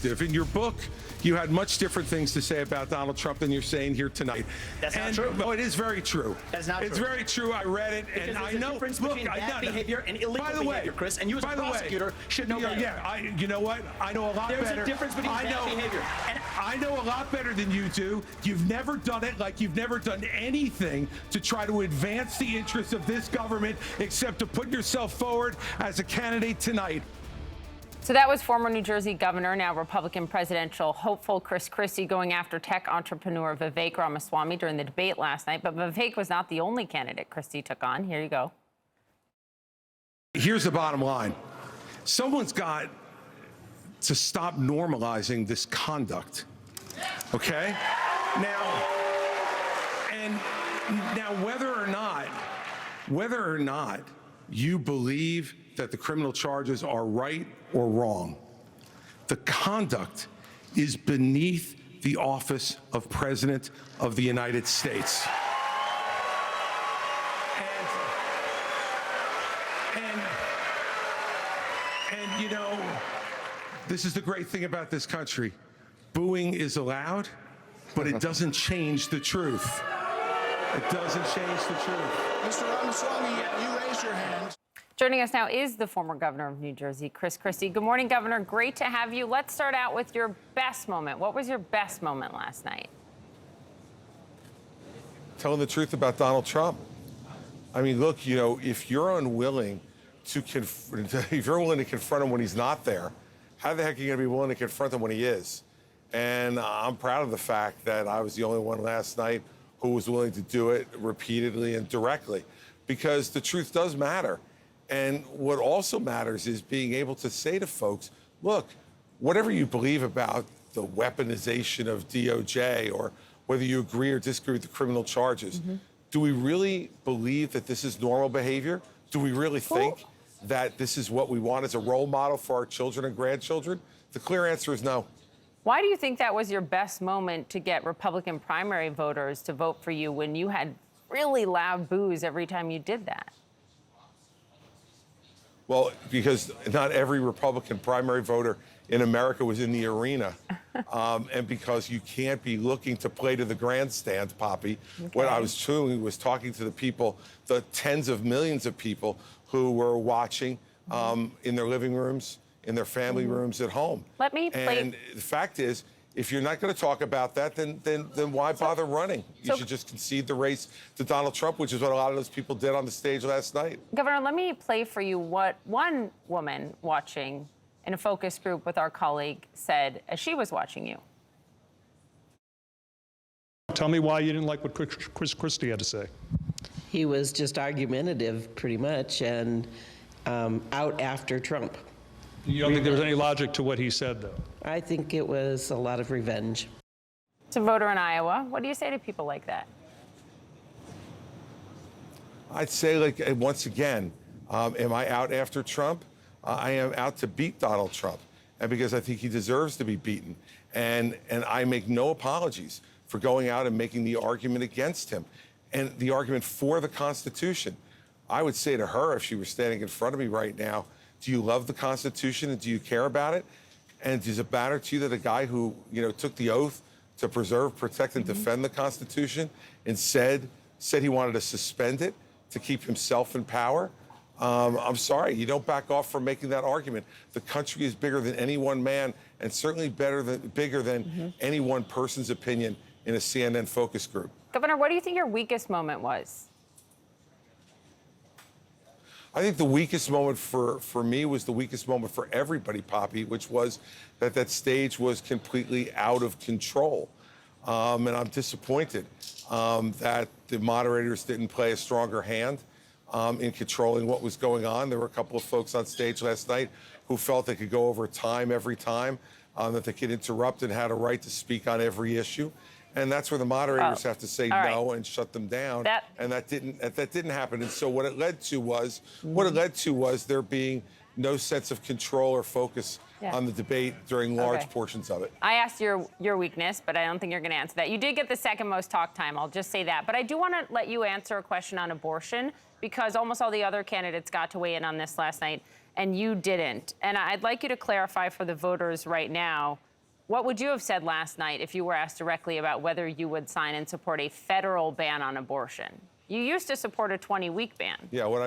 perspective. In your book, you had much different things to say about Donald Trump than you're saying here tonight. That's not true. No, it is very true. That's not It's true. very true. I read it, Because and I there's a know. difference Look, between bad behavior and illegal by the way, behavior, Chris. And you as a prosecutor should know better. Yeah, you know what? I know a lot better. There's a difference between bad behavior. And I know a lot better than you do. You've never done it like you've never done anything to try to advance the interests of this government except to put yourself forward as a candidate tonight. So that was former New Jersey governor, now Republican presidential hopeful Chris Christie going after tech entrepreneur Vivek Ramaswamy during the debate last night. But Vivek was not the only candidate Christie took on. Here you go. Here's the bottom line. Someone's got to stop normalizing this conduct. Okay? Now whether or not you believe that the criminal charges are right or wrong, the conduct is beneath the office of President of the United States. And you know, this is the great thing about this country. Booing is allowed, but it doesn't change the truth. It doesn't change the truth. Mr. Ramaswamy, you raised your hand. Joining us now is the former governor of New Jersey, Chris Christie. Good morning, Governor. Great to have you. Let's start out with your best moment. What was your best moment last night? Telling the truth about Donald Trump. I mean, look, you know, if you're unwilling to if you're willing to confront him when he's not there, how the heck are you going to be willing to confront him when he is? And I'm proud of the fact that I was the only one last night who was willing to do it repeatedly and directly, because the truth does matter. And what also matters is being able to say to folks, look, whatever you believe about the weaponization of DOJ or whether you agree or disagree with the criminal charges, do we really believe that this is normal behavior? Do we really think that this is what we want as a role model for our children and grandchildren? The clear answer is no. Why do you think that was your best moment to get Republican primary voters to vote for you when you had really loud boos every time you did that? Well, because not every Republican primary voter in America was in the arena, and because you can't be looking to play to the grandstand, Poppy. Okay. What I was doing was talking to the people, the tens of millions of people who were watching in their living rooms, in their family rooms at home. Let me play. And the fact is, if you're not going to talk about that, then why bother running? You should just concede the race to Donald Trump, which is what a lot of those people did on the stage last night. Governor, let me play for you what one woman watching in a focus group with our colleague said as she was watching you. Tell me why you didn't like what Chris Christie had to say. He was just argumentative, pretty much, and out after Trump. You don't think there was any logic to what he said, though? I think it was a lot of revenge. It's a voter in Iowa. What do you say to people like that? I'd say, like, once again, am I out after Trump? I am out to beat Donald Trump, and because I think he deserves to be beaten. And I make no apologies for going out and making the argument against him and the argument for the Constitution. I would say to her, if she were standing in front of me right now, do you love the Constitution and do you care about it? And does it matter to you that a guy who, you know, took the oath to preserve, protect, and defend the Constitution and said he wanted to suspend it to keep himself in power? I'm sorry, you don't back off from making that argument. The country is bigger than any one man, and certainly bigger than any one person's opinion in a CNN focus group. Governor, what do you think your weakest moment was? I think the weakest moment for me was the weakest moment for everybody, Poppy, which was that stage was completely out of control. And I'm disappointed that the moderators didn't play a stronger hand in controlling what was going on. There were a couple of folks on stage last night who felt they could go over time every time, that they could interrupt and had a right to speak on every issue. And that's where the moderators have to say no and shut them down. And that didn't happen. And so what it led to was there being no sense of control or focus on the debate during large portions of it. I asked your weakness, but I don't think you're going to answer that. You did get the second most talk time. I'll just say that. But I do want to let you answer a question on abortion, because almost all the other candidates got to weigh in on this last night, and you didn't. And I'd like you to clarify for the voters right now What would you have said last night if you were asked directly about whether you would sign and support a federal ban on abortion? You used to support a 20-week ban. Yeah, what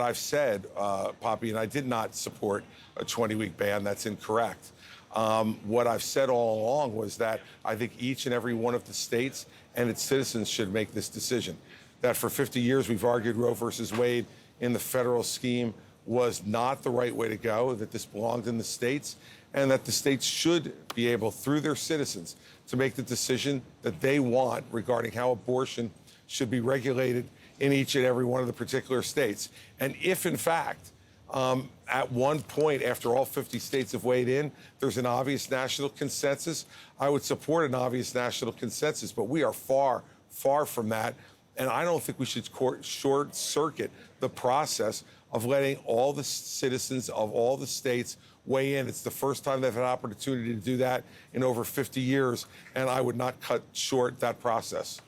I've said, Poppy, and I did not support a 20-week ban. That's incorrect. What I've said all along was that I think each and every one of the states and its citizens should make this decision. That for 50 years we've argued Roe versus Wade in the federal scheme was not the right way to go, that this belonged in the states, and that the states should be able, through their citizens, to make the decision that they want regarding how abortion should be regulated in each and every one of the particular states. And if, in fact, at one point, after all 50 states have weighed in, there's an obvious national consensus, I would support an obvious national consensus. But we are far, far from that. And I don't think we should short circuit the process of letting all the citizens of all the states weigh in. It's the first time they've had an opportunity to do that in over 50 years, and I would not cut short that process.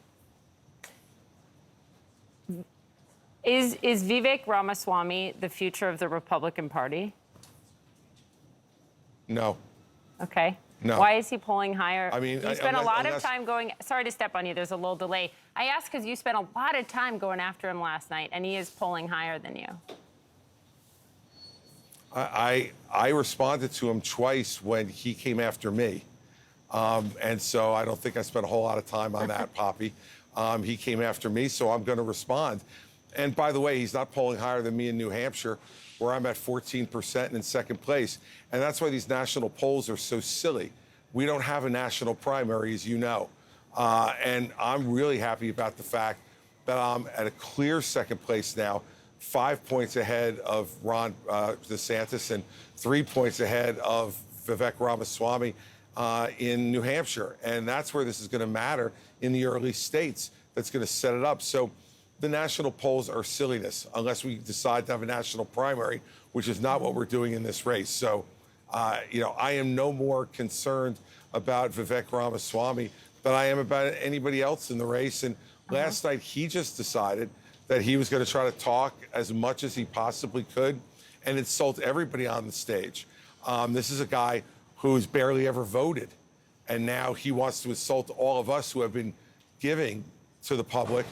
Is Vivek Ramaswamy the future of the Republican Party? No. Okay. No. Why is he polling higher? I mean, you spent a lot of unless- time going. Sorry to step on you. There's a little delay. I asked because you spent a lot of time going after him last night, and he is polling higher than you. I responded to him twice when he came after me. And so I don't think I spent a whole lot of time on that, Poppy. He came after me, so I'm going to respond. And by the way, he's not polling higher than me in New Hampshire, where I'm at 14% and in second place. And that's why these national polls are so silly. We don't have a national primary, as you know. And I'm really happy about the fact that I'm at a clear second place now, 5 points ahead of Ron DeSantis and 3 points ahead of Vivek Ramaswamy in New Hampshire. And that's where this is going to matter in the early states. That's going to set it up. So the national polls are silliness unless we decide to have a national primary, which is not what we're doing in this race. So, I am no more concerned about Vivek Ramaswamy than I am about anybody else in the race. And last night, he just decided that he was going to try to talk as much as he possibly could and insult everybody on the stage. This is a guy who's barely ever voted. And now he wants to insult all of us who have been giving to the public,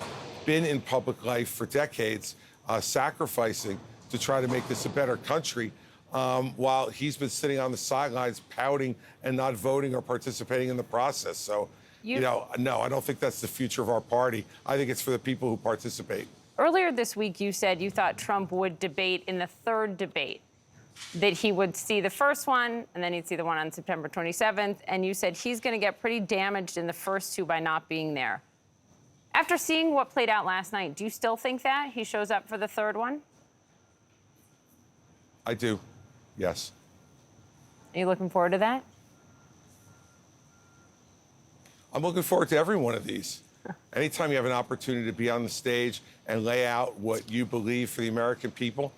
been in public life for decades, sacrificing to try to make this a better country, while he's been sitting on the sidelines pouting and not voting or participating in the process. So, no, I don't think that's the future of our party. I think it's for the people who participate. Earlier this week, you said you thought Trump would debate in the third debate, that he would see the first one and then he'd see the one on September 27th. And you said he's going to get pretty damaged in the first two by not being there. After seeing what played out last night, do you still think that he shows up for the third one? I do, yes. Are you looking forward to that? I'm looking forward to every one of these. Anytime you have an opportunity to be on the stage and lay out what you believe for the American people,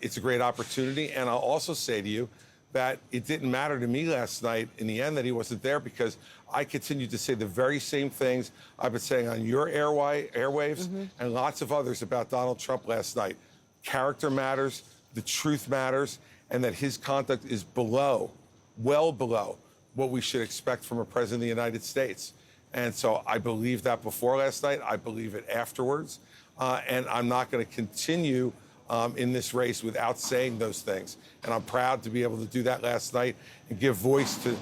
it's a great opportunity. And I'll also say to you that it didn't matter to me last night in the end that he wasn't there, because I continued to say the very same things I've been saying on your airwaves and lots of others about Donald Trump last night. Character matters, the truth matters, and that his conduct is below, well below, what we should expect from a president of the United States. And so I believed that before last night. I believe it afterwards. And I'm not going to continue in this race without saying those things. And I'm proud to be able to do that last night and give voice to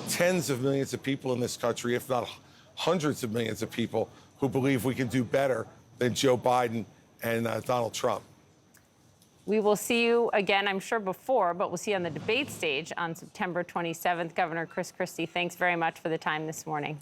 tens of millions of people in this country, if not hundreds of millions of people, who believe we can do better than Joe Biden and Donald Trump. We will see you again, I'm sure before, but we'll see you on the debate stage on September 27th. Governor Chris Christie, thanks very much for the time this morning.